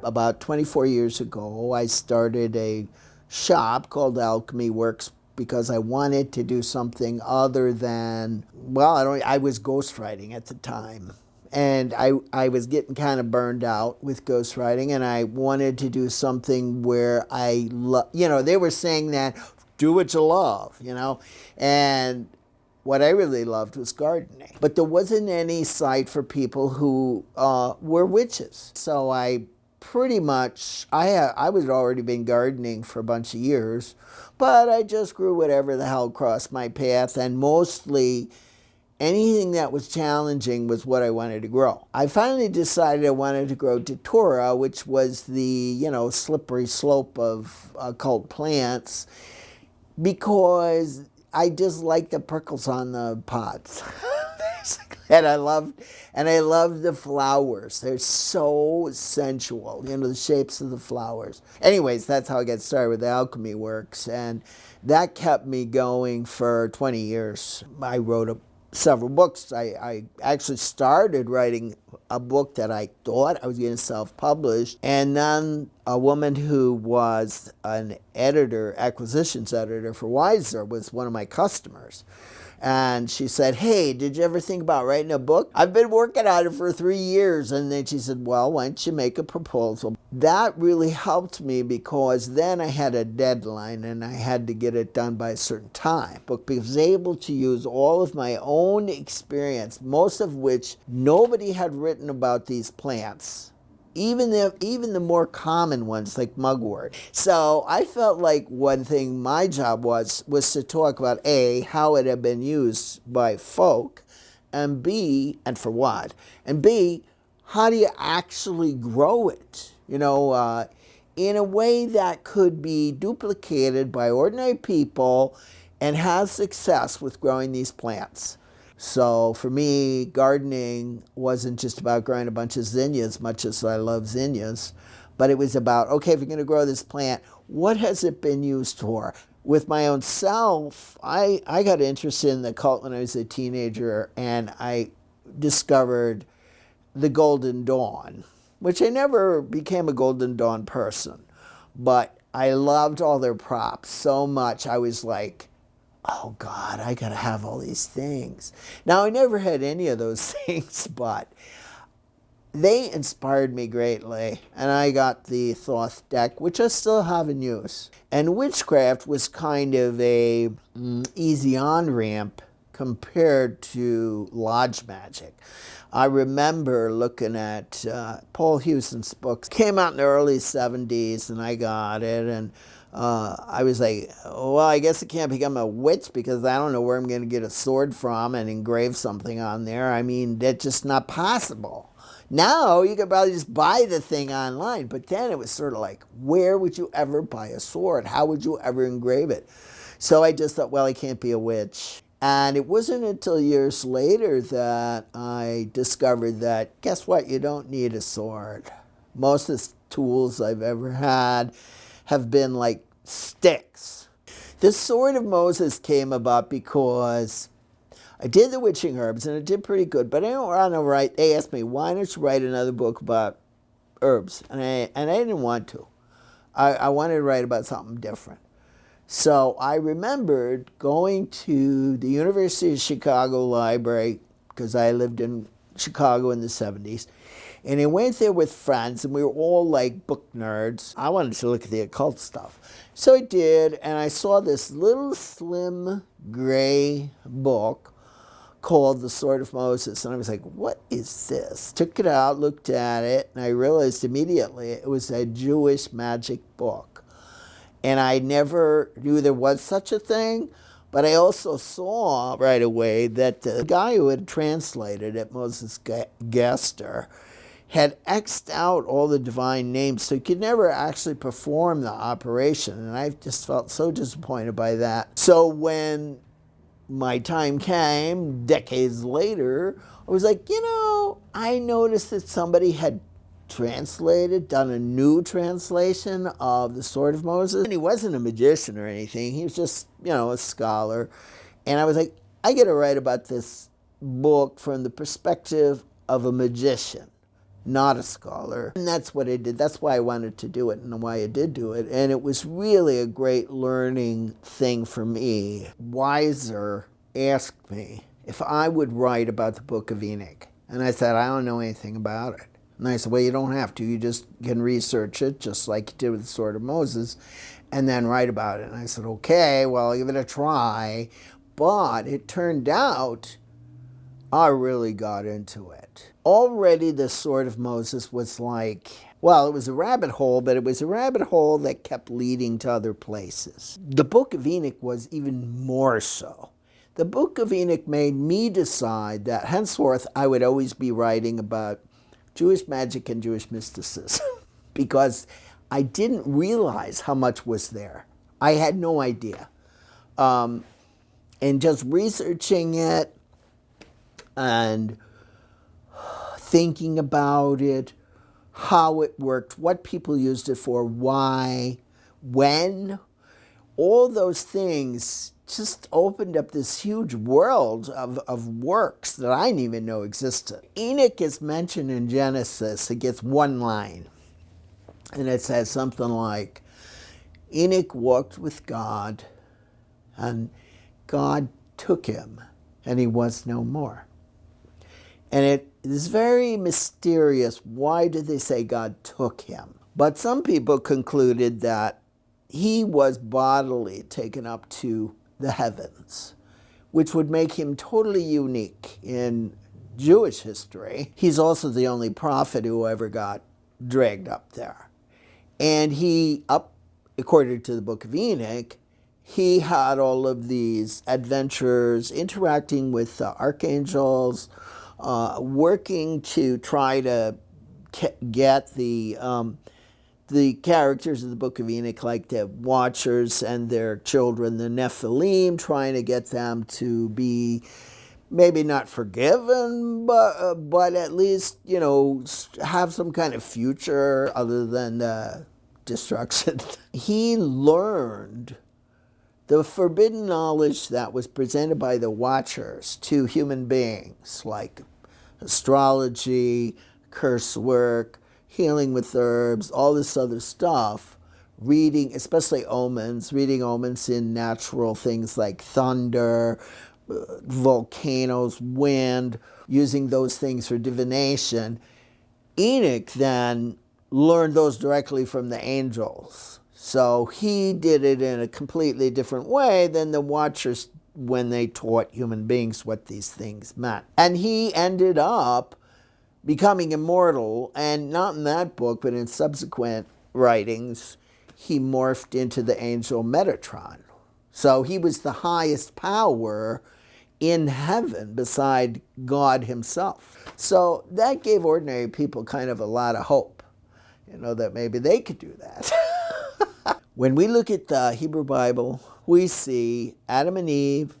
about 24 years ago, I started a shop called Alchemy Works because I wanted to do something other than, I was ghostwriting at the time. And I was getting kind of burned out with ghostwriting, and I wanted to do something where they were saying that, do what you love, and what I really loved was gardening. But there wasn't any site for people who were witches. So I pretty much, I was already been gardening for a bunch of years, but I just grew whatever the hell crossed my path, and mostly anything that was challenging was what I wanted to grow. I finally decided I wanted to grow Datura, which was the, slippery slope of occult plants, because I just like the prickles on the pods. And I love the flowers. They're so sensual, the shapes of the flowers. Anyways, that's how I got started with Alchemy Works, and that kept me going for 20 years. I wrote several books. I actually started writing a book that I thought I was going to self-publish, and then a woman who was an editor, acquisitions editor for Weiser, was one of my customers. And she said, hey, did you ever think about writing a book? I've been working on it for 3 years. And then she said, well, why don't you make a proposal? That really helped me, because then I had a deadline and I had to get it done by a certain time. But I was able to use all of my own experience, most of which nobody had written about these plants. Even the more common ones, like mugwort. So I felt like one thing my job was to talk about A, how it had been used by folk, and B, and for what, and B, how do you actually grow it? In a way that could be duplicated by ordinary people and have success with growing these plants. So for me, gardening wasn't just about growing a bunch of zinnias, much as I love zinnias, but it was about, okay, if you're going to grow this plant, what has it been used for? With my own self, I got interested in the occult when I was a teenager, and I discovered the Golden Dawn, which I never became a Golden Dawn person, but I loved all their props so much. I was like, oh God, I gotta have all these things. Now, I never had any of those things, but they inspired me greatly. And I got the Thoth deck, which I still have in use. And witchcraft was kind of a easy on-ramp compared to lodge magic. I remember looking at Paul Hewson's books. Came out in the early 70s, and I got it, and I was like, well, I guess I can't become a witch because I don't know where I'm going to get a sword from and engrave something on there. I mean, that's just not possible. Now, you could probably just buy the thing online, but then it was sort of like, where would you ever buy a sword? How would you ever engrave it? So I just thought, well, I can't be a witch. And it wasn't until years later that I discovered that, guess what? You don't need a sword. Most of the tools I've ever had have been like sticks. The Sword of Moses came about because I did the witching herbs, and it did pretty good, but I don't want to write. They asked me, why don't you write another book about herbs? And I didn't want to. I wanted to write about something different. So I remembered going to the University of Chicago library, because I lived in Chicago in the 70s, and I went there with friends, and we were all like book nerds. I wanted to look at the occult stuff. So I did, and I saw this little slim gray book called The Sword of Moses, and I was like, what is this? Took it out, looked at it, and I realized immediately it was a Jewish magic book. And I never knew there was such a thing, but I also saw right away that the guy who had translated it, Moses Gaster, had X'd out all the divine names, so he could never actually perform the operation, and I just felt so disappointed by that. So when my time came, decades later, I was like, I noticed that somebody had done a new translation of The Sword of Moses. And he wasn't a magician or anything. He was just, a scholar. And I was like, I got to write about this book from the perspective of a magician, not a scholar. And that's what I did. That's why I wanted to do it and why I did do it. And it was really a great learning thing for me. Weiser asked me if I would write about the Book of Enoch. And I said, I don't know anything about it. And I said, well, you don't have to. You just can research it, just like you did with the Sword of Moses, and then write about it. And I said, okay, well, I'll give it a try. But it turned out I really got into it. Already the Sword of Moses was like, well, it was a rabbit hole, but it was a rabbit hole that kept leading to other places. The Book of Enoch was even more so. The Book of Enoch made me decide that henceforth I would always be writing about Jewish magic and Jewish mysticism because I didn't realize how much was there. I had no idea. And just researching it and thinking about it, how it worked, what people used it for, why, when, all those things just opened up this huge world of works that I didn't even know existed. Enoch is mentioned in Genesis. It gets one line, and it says something like, Enoch walked with God, and God took him, and he was no more. And it is very mysterious. Why did they say God took him? But some people concluded that he was bodily taken up to the heavens, which would make him totally unique in Jewish history. He's also the only prophet who ever got dragged up there. And he, according to the Book of Enoch, he had all of these adventures, interacting with archangels, working to try to get the characters of the Book of Enoch, like the Watchers and their children, the Nephilim, trying to get them to be maybe not forgiven, but at least, have some kind of future other than destruction. He learned the forbidden knowledge that was presented by the Watchers to human beings, like astrology, curse work, healing with herbs, all this other stuff, reading, especially omens, reading omens in natural things like thunder, volcanoes, wind, using those things for divination. Enoch then learned those directly from the angels. So he did it in a completely different way than the Watchers when they taught human beings what these things meant. And he ended up becoming immortal, and not in that book, but in subsequent writings, he morphed into the angel Metatron. So he was the highest power in heaven beside God himself. So that gave ordinary people kind of a lot of hope, that maybe they could do that. When we look at the Hebrew Bible, we see Adam and Eve,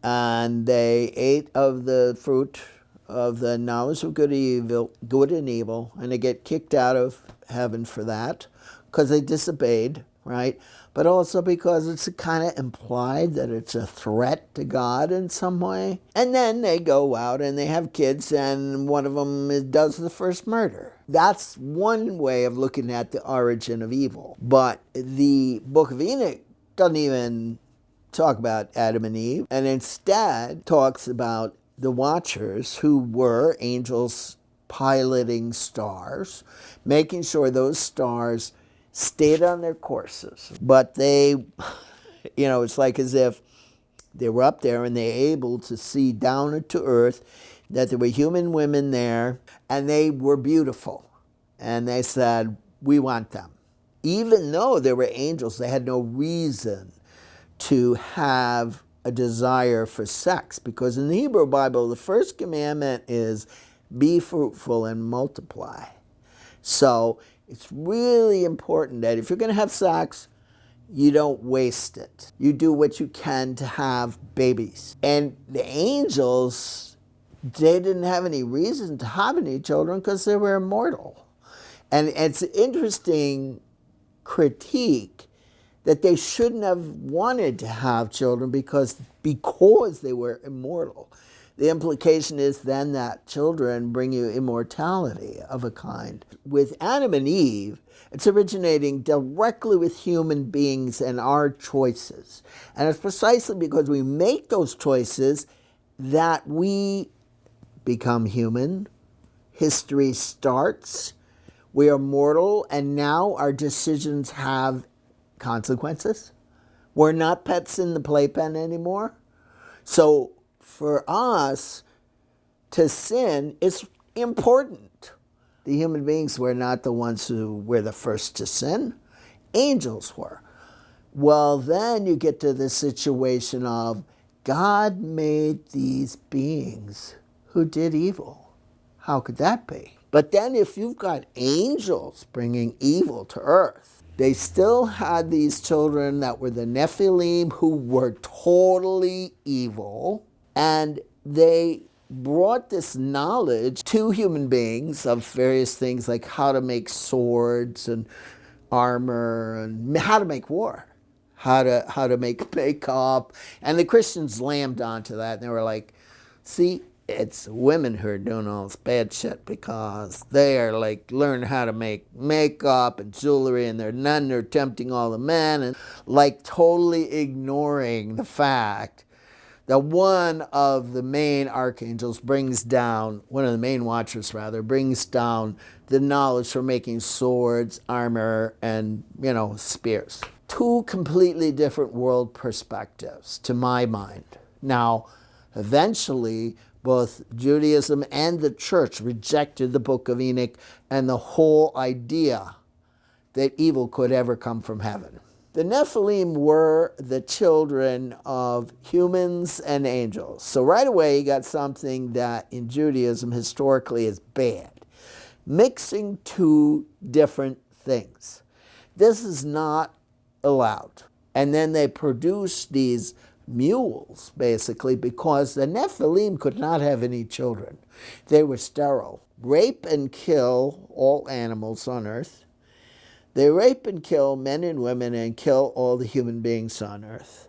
and they ate of the fruit of the knowledge of good and evil, and they get kicked out of heaven for that because they disobeyed, right? But also because it's kind of implied that it's a threat to God in some way. And then they go out and they have kids, and one of them does the first murder. That's one way of looking at the origin of evil. But the Book of Enoch doesn't even talk about Adam and Eve, and instead talks about the Watchers, who were angels piloting stars, making sure those stars stayed on their courses. But they, it's like as if they were up there and they were able to see down to earth that there were human women there, and they were beautiful. And they said, we want them. Even though they were angels, they had no reason to have a desire for sex, because in the Hebrew Bible, the first commandment is be fruitful and multiply. So it's really important that if you're going to have sex, you don't waste it. You do what you can to have babies. And the angels, they didn't have any reason to have any children because they were immortal. And it's an interesting critique that they shouldn't have wanted to have children because they were immortal. The implication is then that children bring you immortality of a kind. With Adam and Eve, it's originating directly with human beings and our choices. And it's precisely because we make those choices that we become human. History starts. We are mortal, and now our decisions have consequences. We're not pets in the playpen anymore. So for us to sin is important. The human beings were not the ones who were the first to sin. Angels were. Well, then you get to the situation of God made these beings who did evil. How could that be? But then if you've got angels bringing evil to earth, they still had these children that were the Nephilim who were totally evil, and they brought this knowledge to human beings of various things like how to make swords and armor and how to make war, how to make makeup. And the Christians lammed onto that, and they were like, see, it's women who are doing all this bad shit because they are like learn how to make makeup and jewelry, and they're tempting all the men, and like totally ignoring the fact that one of the main archangels brings down, one of the main watchers rather, brings down the knowledge for making swords, armor, and, spears. Two completely different world perspectives, to my mind. Now, eventually, both Judaism and the church rejected the Book of Enoch and the whole idea that evil could ever come from heaven. The Nephilim were the children of humans and angels. So right away you got something that in Judaism historically is bad. Mixing two different things. This is not allowed. And then they produced these mules, basically, because the Nephilim could not have any children. They were sterile. Rape and kill all animals on earth. They rape and kill men and women and kill all the human beings on earth.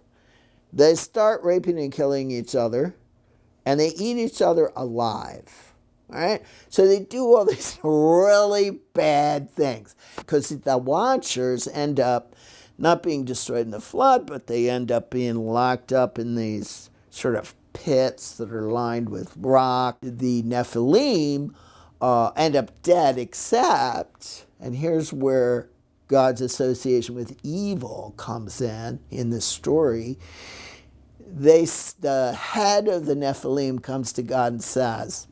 They start raping and killing each other, and they eat each other alive. All right? So they do all these really bad things because the Watchers end up not being destroyed in the flood, but they end up being locked up in these sort of pits that are lined with rock. The Nephilim end up dead, except, and here's where God's association with evil comes in this story. The head of the Nephilim comes to God and says,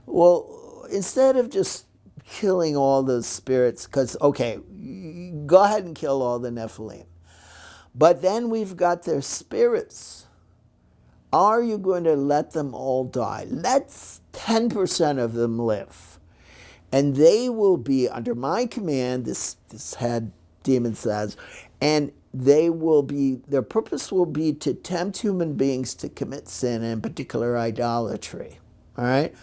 well, instead of just killing all those spirits, because, okay, go ahead and kill all the Nephilim, but then we've got their spirits. Are you going to let them all die? Let 10% of them live. And they will be under my command, this head demon says, and their purpose will be to tempt human beings to commit sin, and in particular idolatry. All right?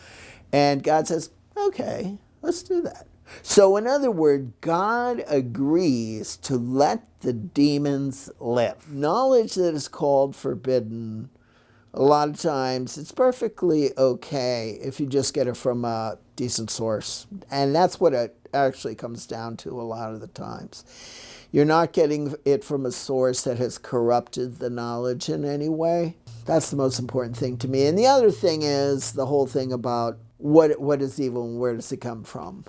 And God says, okay, let's do that. So in other words, God agrees to let the demons live. Knowledge that is called forbidden, a lot of times it's perfectly okay if you just get it from a decent source. And that's what it actually comes down to a lot of the times. You're not getting it from a source that has corrupted the knowledge in any way. That's the most important thing to me. And the other thing is the whole thing about what is evil and where does it come from?